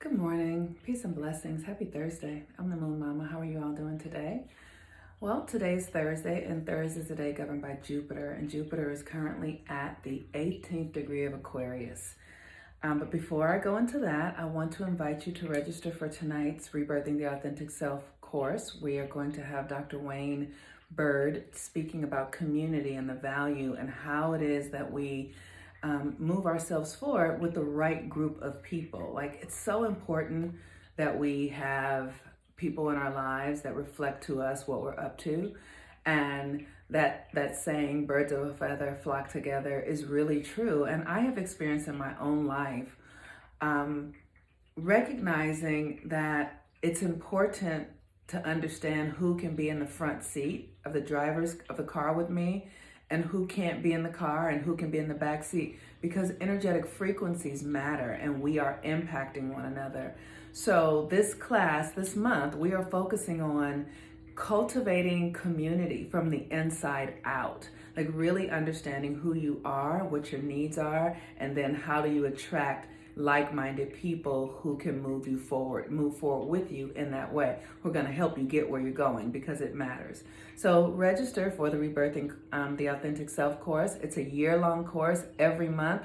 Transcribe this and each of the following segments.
Good morning, peace and blessings. Happy Thursday. I'm the Moon Mama. How are you all doing today? Well, today's Thursday, and Thursday is a day governed by Jupiter, and Jupiter is currently at the 18th degree of Aquarius. But before I go into that, I want to invite you to register for tonight's Rebirthing the Authentic Self course. We are going to have Dr. Wayne Bird speaking about community and the value and how it is that we move ourselves forward with the right group of people. Like, it's so important that we have people in our lives that reflect to us what we're up to, and that saying, birds of a feather flock together, is really true. And I have experienced in my own life recognizing that it's important to understand who can be in the front seat of the driver's of the car with me, and who can't be in the car and who can be in the back seat, because energetic frequencies matter and we are impacting one another. So this class, this month, we are focusing on cultivating community from the inside out, like really understanding who you are, what your needs are, and then how do you attract like-minded people who can move forward with you in that way. We're going to help you get where you're going, because it matters. So register for the Rebirthing the Authentic Self course. It's a year-long course. Every month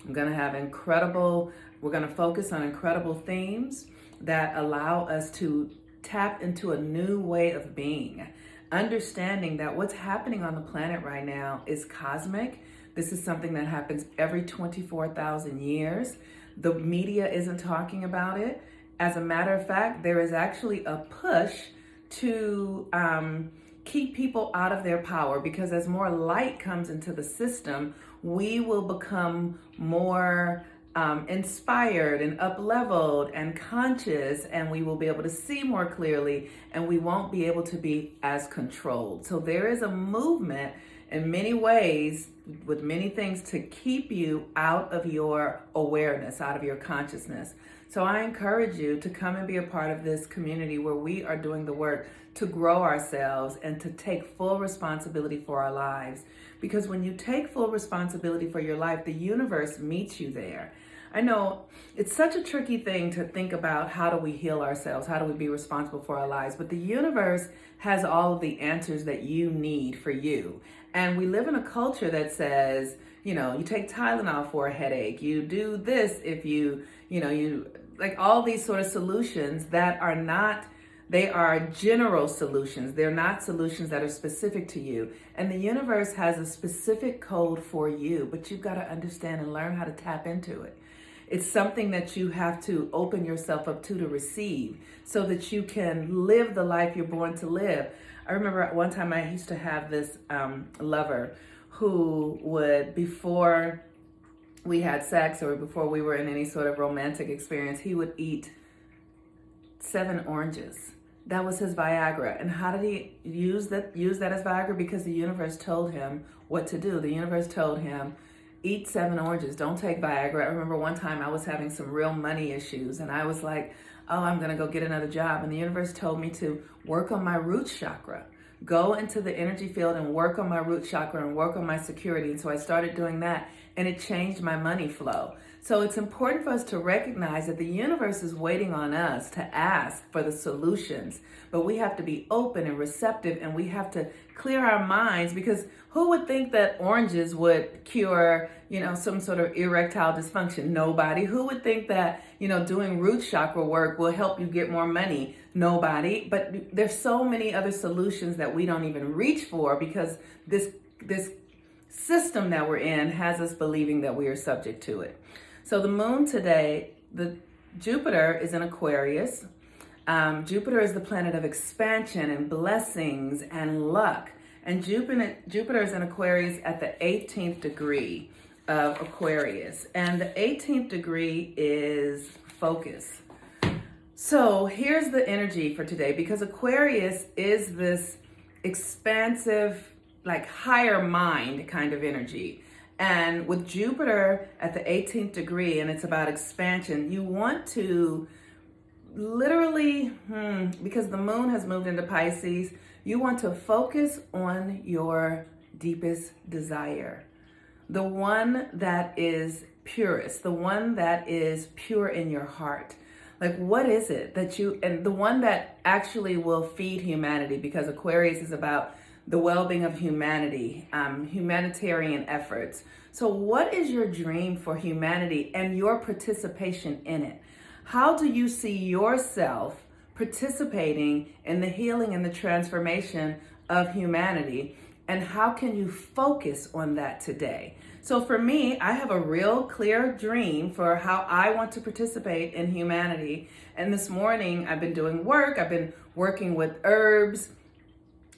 I'm going to have we're going to focus on incredible themes that allow us to tap into a new way of being, understanding that what's happening on the planet right now is cosmic. This is something that happens every 24,000 years. The media isn't talking about it. As a matter of fact, there is actually a push to keep people out of their power, because as more light comes into the system, we will become more inspired and up-leveled and conscious, and we will be able to see more clearly, and we won't be able to be as controlled. So there is a movement in many ways with many things to keep you out of your awareness, out of your consciousness. So I encourage you to come and be a part of this community where we are doing the work to grow ourselves and to take full responsibility for our lives. Because when you take full responsibility for your life, the universe meets you there. I know it's such a tricky thing to think about, how do we heal ourselves? How do we be responsible for our lives? But the universe has all of the answers that you need for you. And we live in a culture that says, you take Tylenol for a headache, you do this if you like all these sort of solutions that are not, they are general solutions. They're not solutions that are specific to you. And the universe has a specific code for you, but you've got to understand and learn how to tap into it. It's something that you have to open yourself up to receive, so that you can live the life you're born to live. I remember at one time I used to have this lover who would, before we had sex or before we were in any sort of romantic experience, he would eat 7 oranges. That was his Viagra. And how did he use that as Viagra? Because the universe told him what to do. The universe told him, eat 7 oranges, don't take Viagra. I remember one time I was having some real money issues, and I was like, oh, I'm gonna go get another job. And the universe told me to work on my root chakra. Go into the energy field and work on my root chakra and work on my security. And so I started doing that, and it changed my money flow. So it's important for us to recognize that the universe is waiting on us to ask for the solutions, but we have to be open and receptive, and we have to clear our minds, because who would think that oranges would cure, some sort of erectile dysfunction? Nobody. Who would think that, doing root chakra work will help you get more money? Nobody. But there's so many other solutions that we don't even reach for, because this system that we're in has us believing that we are subject to it. So the moon today, the Jupiter is in Aquarius. Jupiter is the planet of expansion and blessings and luck. And Jupiter is in Aquarius at the 18th degree of Aquarius. And the 18th degree is focus. So here's the energy for today, because Aquarius is this expansive, like higher mind kind of energy. And with Jupiter at the 18th degree, and it's about expansion, you want to literally, because the moon has moved into Pisces, you want to focus on your deepest desire. The one that is purest, the one that is pure in your heart. Like, what is it that you, and the one that actually will feed humanity, because Aquarius is about the well-being of humanity, humanitarian efforts. So what is your dream for humanity and your participation in it? How do you see yourself participating in the healing and the transformation of humanity? And how can you focus on that today? So for me, I have a real clear dream for how I want to participate in humanity. And this morning I've been doing work. I've been working with herbs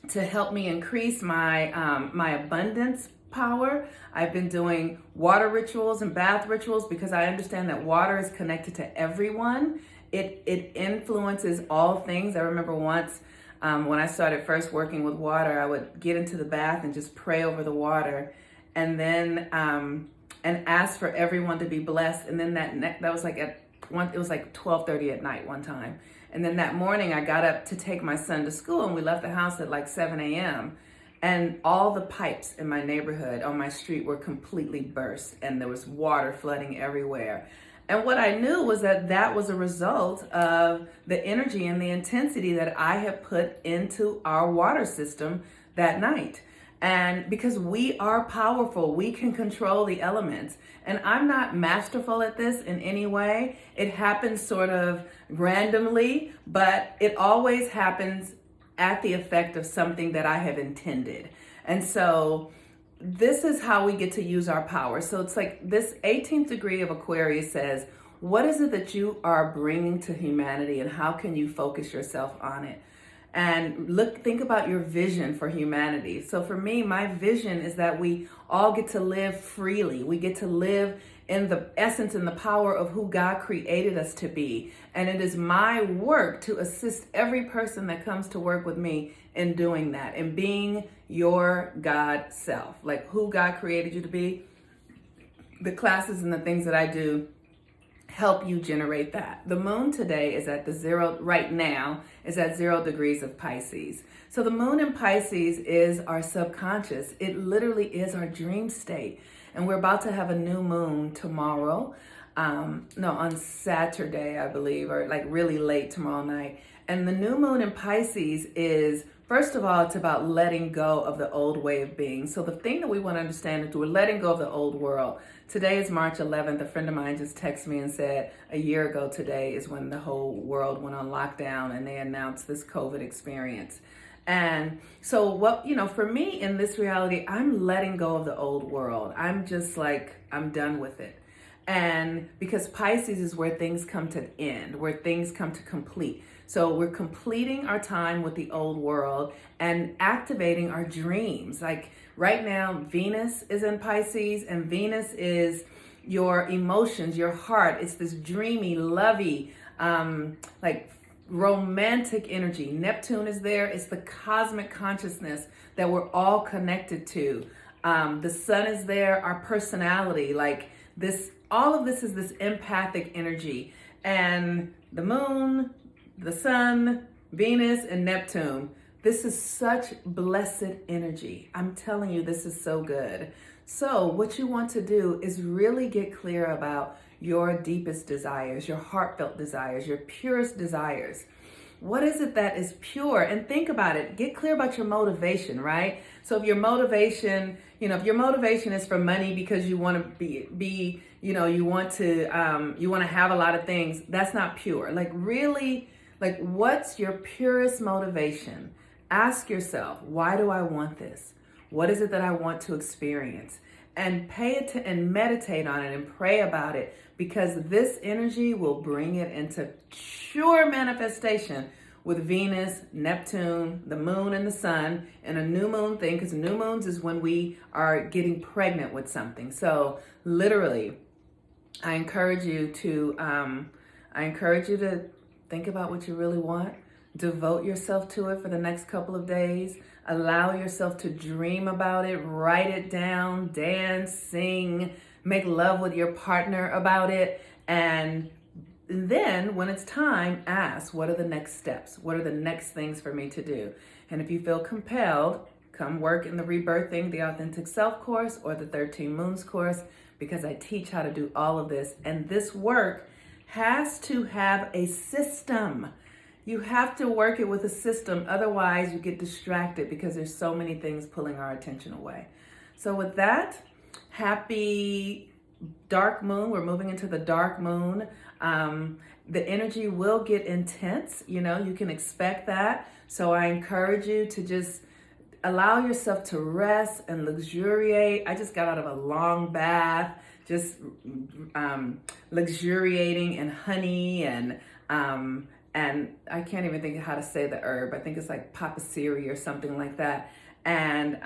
to help me increase my my abundance power. I've been doing water rituals and bath rituals because I understand that water is connected to everyone. It influences all things. I remember once when I started first working with water, I would get into the bath and just pray over the water, and then and ask for everyone to be blessed. And then that was like it was like 12:30 at night one time. And then that morning I got up to take my son to school, and we left the house at like 7 a.m. And all the pipes in my neighborhood on my street were completely burst, and there was water flooding everywhere. And what I knew was that that was a result of the energy and the intensity that I had put into our water system that night. And because we are powerful, we can control the elements. And I'm not masterful at this in any way. It happens sort of randomly, but it always happens at the effect of something that I have intended. And so this is how we get to use our power. So it's like this 18th degree of Aquarius says, what is it that you are bringing to humanity, and how can you focus yourself on it? And think about your vision for humanity. So for me, my vision is that we all get to live freely. We get to live in the essence and the power of who God created us to be. And it is my work to assist every person that comes to work with me in doing that, and being your God self, like who God created you to be. The classes and the things that I do help you generate that. The moon today is at the zero, right now, is at 0 degrees of Pisces. So the moon in Pisces is our subconscious. It literally is our dream state. And we're about to have a new moon tomorrow. On Saturday, I believe, or like really late tomorrow night. And the new moon in Pisces is, first of all, it's about letting go of the old way of being. So the thing that we want to understand is we're letting go of the old world. Today is March 11th. A friend of mine just texted me and said a year ago today is when the whole world went on lockdown and they announced this COVID experience. And so for me in this reality, I'm letting go of the old world. I'm just like, I'm done with it. And because Pisces is where things come to end, where things come to complete. So we're completing our time with the old world and activating our dreams. Like right now, Venus is in Pisces, and Venus is your emotions, your heart. It's this dreamy, lovey, like romantic energy. Neptune is there. It's the cosmic consciousness that we're all connected to. The sun is there, our personality, like this, all of this is this empathic energy. And the moon, the sun, Venus, and Neptune, this is such blessed energy. I'm telling you, this is so good. So what you want to do is really get clear about your deepest desires, your heartfelt desires, your purest desires. What is it that is pure? And think about it. Get clear about your motivation, right? So if your motivation, if your motivation is for money because you want to be, you want to have a lot of things, that's not pure. Like really, like what's your purest motivation? Ask yourself, why do I want this? What is it that I want to experience? And pay it and meditate on it and pray about it, because this energy will bring it into pure manifestation with Venus, Neptune, the moon, and the sun, and a new moon thing, because new moons is when we are getting pregnant with something. So literally, I encourage you to think about what you really want. Devote yourself to it for the next couple of days. Allow yourself to dream about it, write it down, dance, sing, make love with your partner about it. And then when it's time, ask, what are the next steps? What are the next things for me to do? And if you feel compelled, come work in the Rebirthing, the Authentic Self course, or the 13 Moons course, because I teach how to do all of this. And this work has to have a system. You have to work it with a system. Otherwise, you get distracted because there's so many things pulling our attention away. So with that, happy dark moon. We're moving into the dark moon. The energy will get intense. You know, you can expect that. So I encourage you to just allow yourself to rest and luxuriate. I just got out of a long bath, just luxuriating in honey and I can't even think of how to say the herb. I think it's like papasiri or something like that, and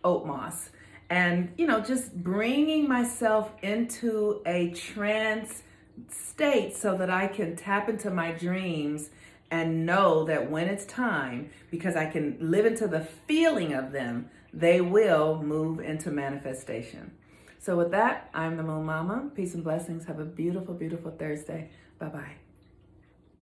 oat moss. And, you know, just bringing myself into a trance state so that I can tap into my dreams and know that when it's time, because I can live into the feeling of them, they will move into manifestation. So with that, I'm the Moon Mama. Peace and blessings. Have a beautiful, beautiful Thursday. Bye-bye.